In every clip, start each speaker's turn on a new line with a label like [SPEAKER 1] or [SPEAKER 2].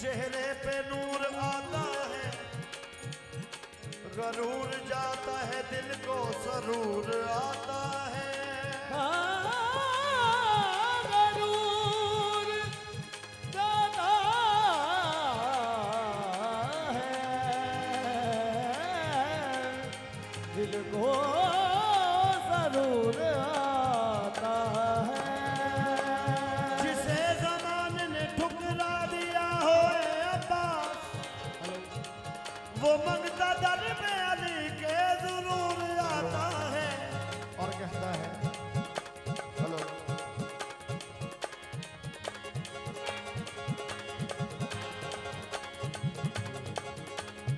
[SPEAKER 1] चेहरे पे नूर आता है, गरूर जाता है, दिल को सरूर आता है।
[SPEAKER 2] गरूर जाता है, दिल को सरूर आता है।
[SPEAKER 1] जिसे ज़माने ने ठुकरा दिया हो अब्बास, वो मंगता दर में अली के जरूर आता है। और कहता है हेलो,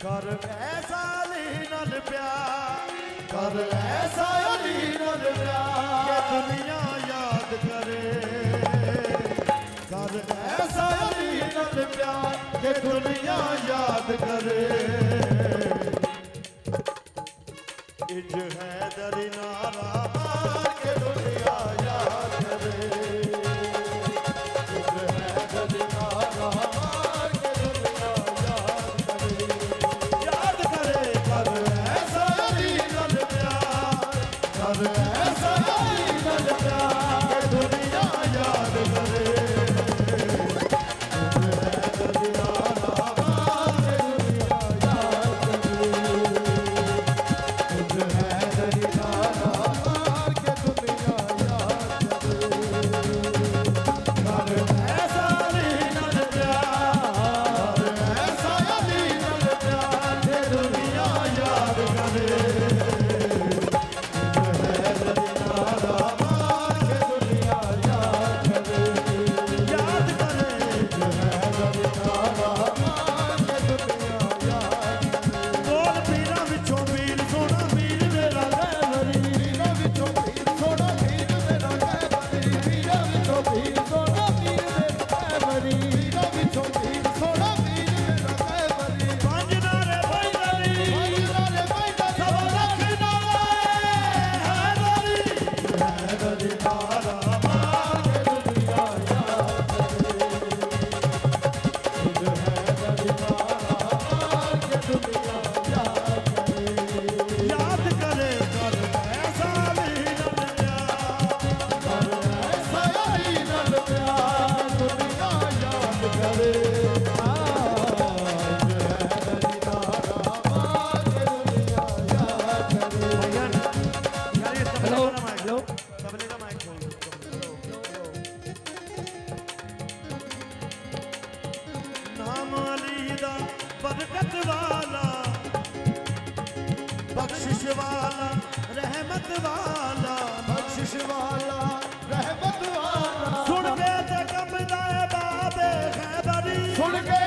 [SPEAKER 1] कर ऐसा अली नाल प्यार, कर ऐसा अली नाल प्यार के दुनिया याद करे, कर ऐसा अली नाल प्यार के दुनिया याद करे। इज हैदरी नारा मार के दुनिया याद करे, इज हैदरी नारा मार के दुनिया याद करे, याद करे। कर ऐसा अली नाल प्यार, कर ऐसा अली नाल प्यार के दुनिया याद करे। बरकत वाला, बख्शिश वाला, रहमत वाला, बख्शिश वाला, रहमत वाला। सुन के ते कंबदा है बाबे खैबरी, सुन के